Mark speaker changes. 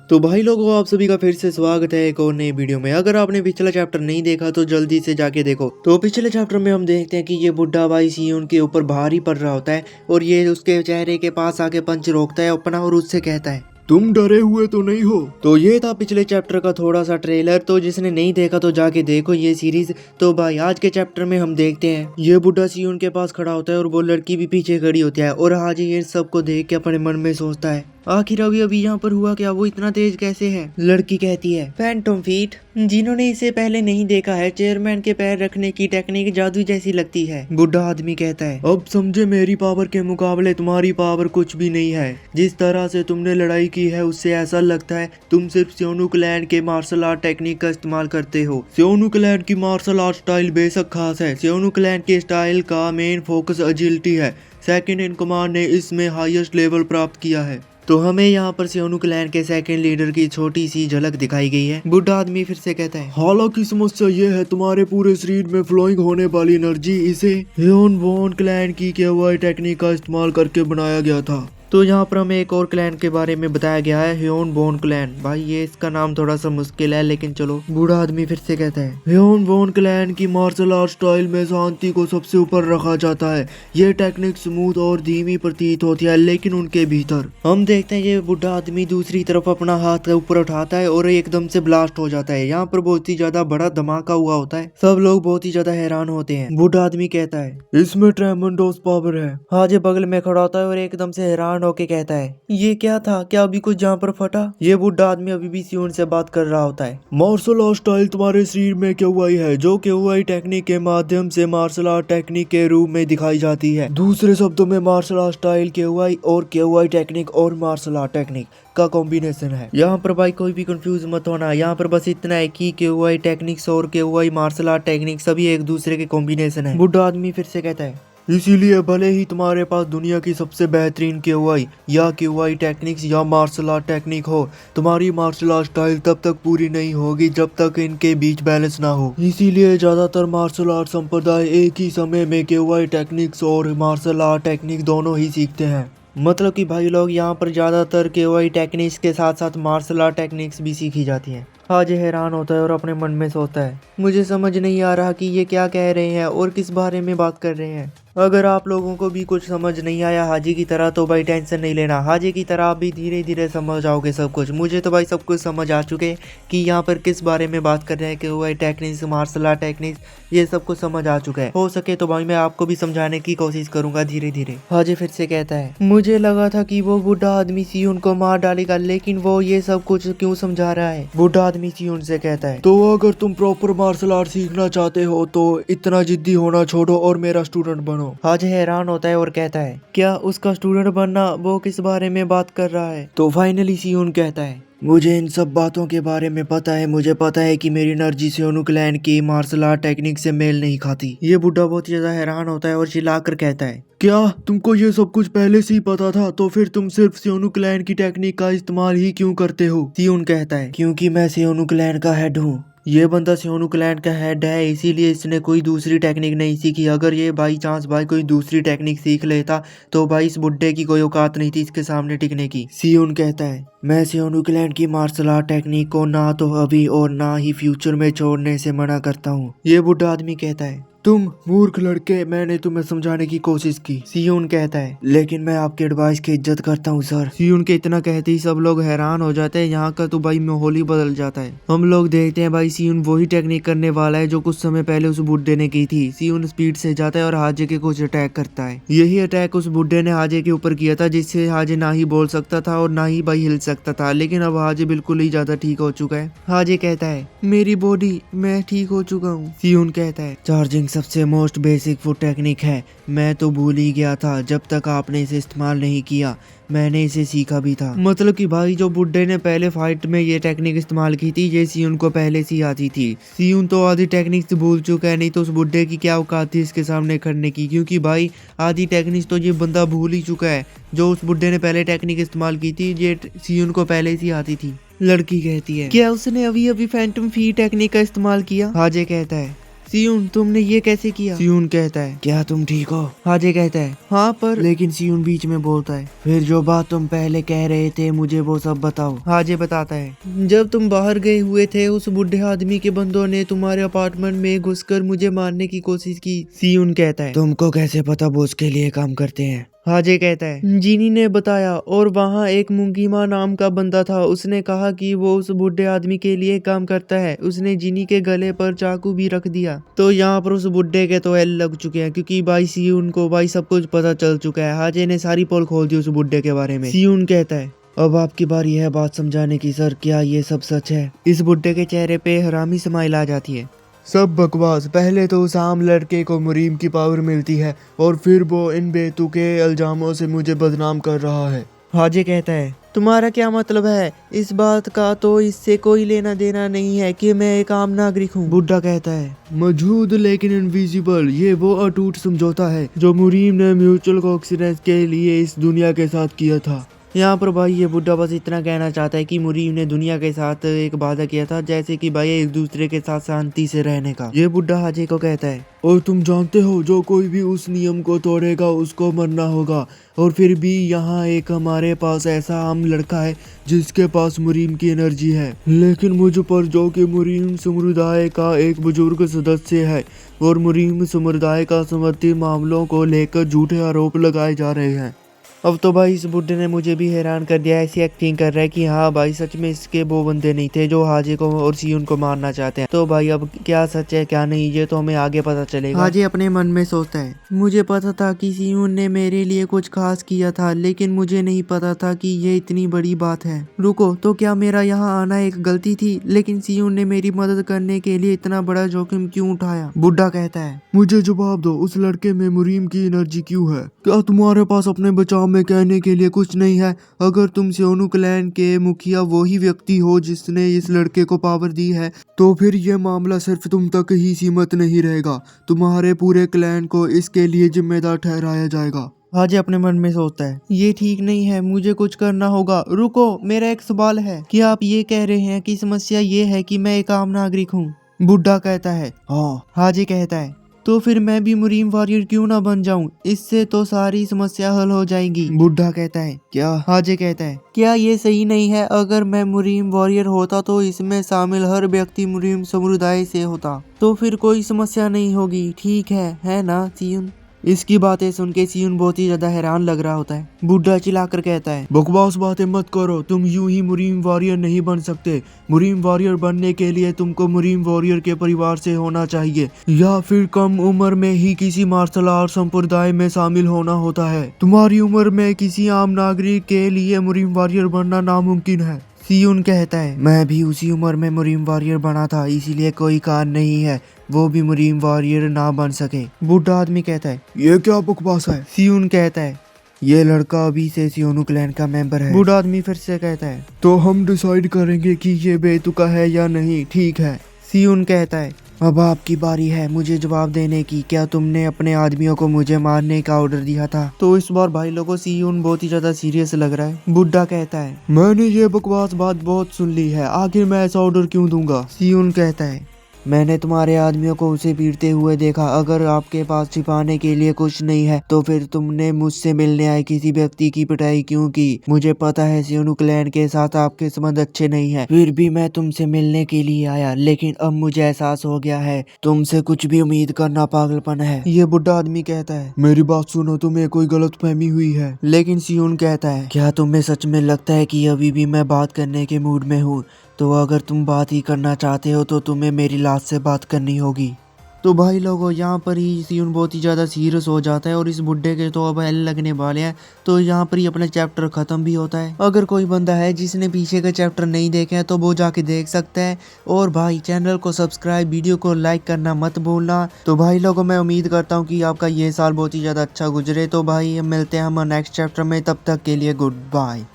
Speaker 1: तो भाई लोगों, आप सभी का फिर से स्वागत है एक और नई वीडियो में। अगर आपने पिछला चैप्टर नहीं देखा तो जल्दी से जाके देखो। तो पिछले चैप्टर में हम देखते हैं कि ये बुढ़ा भाई सियोन के ऊपर भारी पड़ रहा होता है और ये उसके चेहरे के पास आके पंच रोकता है अपना और उससे कहता है, तुम डरे हुए तो नहीं हो। तो ये था पिछले चैप्टर का थोड़ा सा ट्रेलर। तो जिसने नहीं देखा तो जाके देखो ये सीरीज। तो भाई आज के चैप्टर में हम देखते हैं ये बुढ़ा सियोन के पास खड़ा होता है और वो लड़की भी पीछे खड़ी होती है और हाजी ये सब को देख के अपने मन में सोचता है, आखिर अभी यहाँ पर हुआ क्या, वो इतना तेज कैसे है। लड़की कहती है, फैंटम फीट। जिन्होंने इसे पहले नहीं देखा है, चेयरमैन के पैर रखने की टेक्निक जादू जैसी लगती है। बुढ़ा आदमी कहता है, अब समझे मेरी पावर के मुकाबले तुम्हारी पावर कुछ भी नहीं है। जिस तरह से तुमने लड़ाई की है उससे ऐसा लगता है तुम सिर्फ सियोनु क्लैन के मार्शल आर्ट टेक्निक का इस्तेमाल करते हो। सियोनु क्लैन की मार्शल आर्ट स्टाइल बेशक खास है। सियोनु क्लैन के स्टाइल का मेन फोकस एजिलिटी है। सेकंड इन कमांड ने इसमें हाईएस्ट लेवल प्राप्त किया है। तो हमें यहाँ पर सियोनु क्लैन के सेकंड लीडर की छोटी सी झलक दिखाई गई है। बुढ़ा आदमी फिर से कहता है, हालांकि समस्या ये है तुम्हारे पूरे शरीर में फ्लोइंग होने वाली एनर्जी इसे ह्योन वोन क्लैन की केवाई टेक्निक का इस्तेमाल करके बनाया गया था। तो यहाँ पर हमें एक और क्लैन के बारे में बताया गया है, ह्योन वोन क्लैन। भाई ये इसका नाम थोड़ा सा मुश्किल है लेकिन चलो। बूढ़ा आदमी फिर से कहता है, ह्योन वोन क्लैन की मार्शल आर्ट स्टाइल में शांति को सबसे ऊपर रखा जाता है। ये टेक्निक स्मूथ और धीमी प्रतीत होती है लेकिन उनके भीतर हम देखते हैं ये बूढ़ा आदमी दूसरी तरफ अपना हाथ ऊपर उठाता है और एकदम से ब्लास्ट हो जाता है। यहाँ पर बहुत ही ज्यादा बड़ा धमाका हुआ होता है। सब लोग बहुत ही ज्यादा हैरान होते हैं। बूढ़ा आदमी कहता है, इसमें ट्रेमेंडोस पावर है। हाजी बगल में खड़ा होता है और एकदम से हैरान होके कहता है, ये क्या था, क्या अभी कुछ जहाँ पर फटा। ये बूढ़ा आदमी अभी भी सियोन से बात कर रहा होता है। मार्शल आर्ट स्टाइल तुम्हारे शरीर में केवाई है जो केवाई टेक्निक के माध्यम से मार्शल आर्ट टेक्निक के रूप में दिखाई जाती है। दूसरे शब्दों में मार्शल आर्ट स्टाइल केवाई और केवाई टेक्निक और मार्शल आर्ट टेक्निक का कॉम्बिनेशन है। यहाँ पर भाई कोई भी कंफ्यूज मत होना। यहाँ पर बस इतना है कि केवाई टेक्निक्स और केवाई मार्शल आर्ट टेक्निक सभी एक दूसरे के कॉम्बिनेशन है। बूढ़ा आदमी फिर से कहता है, इसीलिए भले ही तुम्हारे पास दुनिया की सबसे बेहतरीन केवाई या केवाई टेक्निक्स या मार्शल आर्ट टेक्निक हो, तुम्हारी मार्शल आर्ट स्टाइल तब तक पूरी नहीं होगी जब तक इनके बीच बैलेंस ना हो। इसीलिए ज्यादातर मार्शल आर्ट संप्रदाय एक ही समय में केवाई टेक्निक्स और मार्शल आर्ट टेक्निक दोनों ही सीखते हैं। मतलब कि भाई लोग यहाँ पर ज्यादातर केवाई टेक्निक्स के साथ साथ मार्शल आर्ट टेक्निक्स भी सीखी जाती हैं। हाजी हैरान होता है और अपने मन में सोचता है, मुझे समझ नहीं आ रहा कि ये क्या कह रहे हैं और किस बारे में बात कर रहे हैं। अगर आप लोगों को भी कुछ समझ नहीं आया हाजी की तरह तो भाई टेंशन नहीं लेना। हाजी की तरह आप भी धीरे धीरे समझ जाओगे सब कुछ। मुझे तो भाई सब कुछ समझ आ चुके कि यहाँ पर किस बारे में बात कर रहे हैं कि वो टेक्निक्स मार्शल आर्ट टेक्निक्स ये सब कुछ समझ आ चुका है। हो सके तो भाई मैं आपको भी समझाने की कोशिश करूंगा धीरे धीरे। हाजी फिर से कहता है, मुझे लगा था कि वो बूढ़ा आदमी सियोन को मार डालेगा लेकिन वो ये सब कुछ क्यों समझा रहा है। बूढ़ा आदमी सियोन से कहता है, तो अगर तुम प्रॉपर मार्शल आर्ट सीखना चाहते हो तो इतना जिद्दी होना छोड़ो और मेरा स्टूडेंट बनो। हाजी हैरान होता है और कहता है, क्या उसका स्टूडेंट बनना, वो किस बारे में बात कर रहा है। तो फाइनली सियोन कहता है, मुझे इन सब बातों के बारे में पता है। मुझे पता है कि मेरी एनर्जी सियोनु क्लैन की मार्शल आर्ट टेक्निक से मेल नहीं खाती। ये बुढ़ा बहुत ज्यादा हैरान होता है और चिल्लाकर कहता है, क्या तुमको ये सब कुछ पहले से ही पता था? तो फिर तुम सिर्फ सियोनु क्लैन की टेक्निक का इस्तेमाल ही क्यों करते हो? सियोन कहता है, क्योंकि मैं सियोनु क्लैन का हेड हूँ। ये बंदा सियोनु क्लैन का हेड है इसीलिए इसने कोई दूसरी टेक्निक नहीं सीखी। अगर ये बाई चांस भाई कोई दूसरी टेक्निक सीख लेता तो भाई इस बुड्ढे की कोई औकात नहीं थी इसके सामने टिकने की। सियोन कहता है, मैं सियोनु क्लैन की मार्शल आर्ट टेक्निक को ना तो अभी और ना ही फ्यूचर में छोड़ने से मना करता हूँ। ये बुढ़ा आदमी कहता है, तुम मूर्ख लड़के, मैंने तुम्हें समझाने की कोशिश की। सियोन कहता है, लेकिन मैं आपके एडवाइस की इज्जत करता हूँ सर। सियोन के इतना कहते ही सब लोग हैरान हो जाते हैं। यहाँ का तो भाई माहौल ही बदल जाता है। हम लोग देखते हैं भाई सियोन वही टेक्निक करने वाला है जो कुछ समय पहले उस बुड्ढे ने की थी। सियोन स्पीड से जाता है और हाजे के कुछ अटैक करता है। यही अटैक उस बुड्ढे ने हाजे के ऊपर किया था जिससे हाजे ना ही बोल सकता था और ना ही भाई हिल सकता था। लेकिन अब हाजे बिल्कुल ही ज्यादा ठीक हो चुका है। हाजे कहता है, मेरी बॉडी, मैं ठीक हो चुका हूँ। सियोन कहता है, चार्जिंग सबसे मोस्ट बेसिक फुट टेक्निक है। मैं तो भूल ही गया था जब तक आपने इसे इस्तेमाल नहीं किया। मैंने इसे सीखा भी था। मतलब कि भाई जो बुड्ढे ने पहले फाइट में ये टेक्निक इस्तेमाल की थी ये सियोन को पहले से आती थी। सियोन तो आधी टेक्निक्स भूल चुका है, नहीं तो उस बुड्ढे की क्या औकात थी इसके सामने खड़ने की। क्योंकि भाई आधी टेक्निक्स तो ये बंदा भूल ही चुका है। जो उस बुड्ढे ने पहले टेक्निक इस्तेमाल की थी ये सियोन को पहले से आती थी। लड़की कहती है, क्या उसने अभी अभी फैंटम फी टेक्निक का इस्तेमाल किया? हाजे कहता है, सियून तुमने ये कैसे किया? सियून कहता है क्या तुम ठीक हो? हाजे कहता है हाँ पर, लेकिन सियून बीच में बोलता है फिर जो बात तुम पहले कह रहे थे मुझे वो सब बताओ। हाजे बताता है जब तुम बाहर गए हुए थे उस बुढ़े आदमी के बंदों ने तुम्हारे अपार्टमेंट में घुसकर मुझे मारने की कोशिश की। सियून कहता है तुमको कैसे पता वो उसके लिए काम करते हैं? हाजे कहता है जीनी ने बताया और वहाँ एक मुंगीमा नाम का बंदा था, उसने कहा कि वो उस बुढ़े आदमी के लिए काम करता है। उसने जीनी के गले पर चाकू भी रख दिया। तो यहाँ पर उस बुढ़े के तो एल लग चुके हैं क्योंकि भाई सियून को भाई सब कुछ पता चल चुका है। हाजे ने सारी पोल खोल दी उस बुढ़े के बारे में। सियून कहता है अब आपकी बारी है बात समझाने की सर, क्या ये सब सच है? इस बुढ़े के चेहरे पे हरामी स्माइल आ जाती है। सब बकवास, पहले तो उस आम लड़के को मुरीम की पावर मिलती है और फिर वो इन बेतुके इल्जामों से मुझे बदनाम कर रहा है। हाजे कहता है तुम्हारा क्या मतलब है इस बात का? तो इससे कोई लेना देना नहीं है कि मैं एक आम नागरिक हूँ। बुड्ढा कहता है मौजूद लेकिन इनविजिबल, ये वो अटूट समझौता है जो मुरीम ने म्यूचुअल कोऑक्सीडेंस के लिए इस दुनिया के साथ किया था। यहाँ पर भाई ये बुड्ढा बस इतना कहना चाहता है कि मुरीम ने दुनिया के साथ एक वादा किया था, जैसे कि भाई एक दूसरे के साथ शांति से रहने का। ये बुड्ढा हाजे को कहता है और तुम जानते हो जो कोई भी उस नियम को तोड़ेगा उसको मरना होगा। और फिर भी यहाँ एक हमारे पास ऐसा आम लड़का है जिसके पास मुरीम की एनर्जी है, लेकिन मुझ पर जो कि मुरीम समुदाय का एक बुजुर्ग सदस्य है और मुरीम समुदाय का समर्थी मामलों को लेकर झूठे आरोप लगाए जा रहे हैं। अब तो भाई इस बुड्ढे ने मुझे भी हैरान कर दिया। ऐसी एक्टिंग कर रहा है कि हाँ भाई सच में इसके वो बंदे नहीं थे जो हाजे को और सियून को मारना चाहते हैं। तो भाई अब क्या सच है क्या नहीं ये तो हमें आगे पता चलेगा। हाजे अपने मन में सोचता है मुझे पता था कि सियून ने मेरे लिए कुछ खास किया था, लेकिन मुझे नहीं पता था कि ये इतनी बड़ी बात है। रुको, तो क्या मेरा यहाँ आना एक गलती थी? लेकिन सियून ने मेरी मदद करने के लिए इतना बड़ा जोखिम क्यों उठाया? बुड्ढा कहता है मुझे जवाब दो, उस लड़के में मुरीम की एनर्जी क्यों है? क्या तुम्हारे पास अपने बचाव में कहने के लिए कुछ नहीं है? अगर तुम सियोनु क्लैन के मुखिया वही व्यक्ति हो जिसने इस लड़के को पावर दी है, तो फिर यह मामला सिर्फ तुम तक ही सीमित नहीं रहेगा, तुम्हारे पूरे क्लैन को इसके लिए जिम्मेदार ठहराया जाएगा। हाजे अपने मन में सोचता है ये ठीक नहीं है, मुझे कुछ करना होगा। रुको, मेरा एक सवाल है, क्या आप ये कह रहे हैं कि समस्या ये है कि मैं एक आम नागरिक हूँ? बुड्ढा कहता है हाँ। हाजे कहता है तो फिर मैं भी मुरीम वॉरियर क्यों ना बन जाऊं? इससे तो सारी समस्या हल हो जाएगी। बुड्ढा कहता है क्या? हाजे कहता है क्या ये सही नहीं है? अगर मैं मुरीम वॉरियर होता तो इसमें शामिल हर व्यक्ति मुरीम समुदाय से होता, तो फिर कोई समस्या नहीं होगी, ठीक है ना सियून? इसकी बातें सुन के सियून बहुत ही ज्यादा हैरान लग रहा होता है। बुड्ढा चिल्लाकर कहता है बकवास बातें मत करो, तुम यूं ही मुरीम वॉरियर नहीं बन सकते। मुरीम वॉरियर बनने के लिए तुमको मुरीम वॉरियर के परिवार से होना चाहिए या फिर कम उम्र में ही किसी मार्शल आर्ट संप्रदाय में शामिल होना होता है। तुम्हारी उम्र में किसी आम नागरिक के लिए मुरीम वॉरियर बनना नामुमकिन है। सियून कहता है मैं भी उसी उम्र में मुरीम वॉरियर बना था, इसीलिए कोई कारण नहीं है वो भी मुरीम वॉरियर ना बन सके। बुड्ढा आदमी कहता है ये क्या बकवास है? सियून कहता है ये लड़का अभी से सियोनु क्लैन का मेंबर है। बुड्ढा आदमी फिर से कहता है तो हम डिसाइड करेंगे कि ये बेतुका है या नहीं, ठीक है? सियून कहता है अब आपकी बारी है मुझे जवाब देने की, क्या तुमने अपने आदमियों को मुझे मारने का ऑर्डर दिया था? तो इस बार भाई लोगों सियून बहुत ही ज्यादा सीरियस लग रहा है। बुड्ढा कहता है मैंने ये बकवास बात बहुत सुन ली है, आखिर मैं ऐसा ऑर्डर क्यों दूंगा? सियून कहता है मैंने तुम्हारे आदमियों को उसे पीटते हुए देखा, अगर आपके पास छिपाने के लिए कुछ नहीं है तो फिर तुमने मुझसे मिलने आए किसी व्यक्ति की पिटाई क्यों की? मुझे पता है सियोनु क्लैन के साथ आपके संबंध अच्छे नहीं है, फिर भी मैं तुमसे मिलने के लिए आया, लेकिन अब मुझे एहसास हो गया है तुमसे कुछ भी उम्मीद करना पागलपन है। ये बुड्ढा आदमी कहता है मेरी बात सुनो, तुम्हें कोई गलत फहमी हुई है। लेकिन सियून कहता है क्या तुम्हें सच में लगता है कि अभी भी मैं बात करने के मूड में हूँ? तो अगर तुम बात ही करना चाहते हो तो तुम्हें मेरी लाश से बात करनी होगी। तो भाई लोगों यहाँ पर ही सियून बहुत ही ज़्यादा सीरियस हो जाता है और इस बुड्ढे के तो अब एल लगने वाले हैं। तो यहाँ पर ही अपना चैप्टर ख़त्म भी होता है। अगर कोई बंदा है जिसने पीछे का चैप्टर नहीं देखे हैं तो वो जाके देख सकता है। और भाई चैनल को सब्सक्राइब, वीडियो को लाइक करना मत भूलना। तो भाई लोगों मैं उम्मीद करता हूँ कि आपका ये साल बहुत ही ज़्यादा अच्छा गुजरे। तो भाई मिलते हैं हम नेक्स्ट चैप्टर में, तब तक के लिए गुड बाय।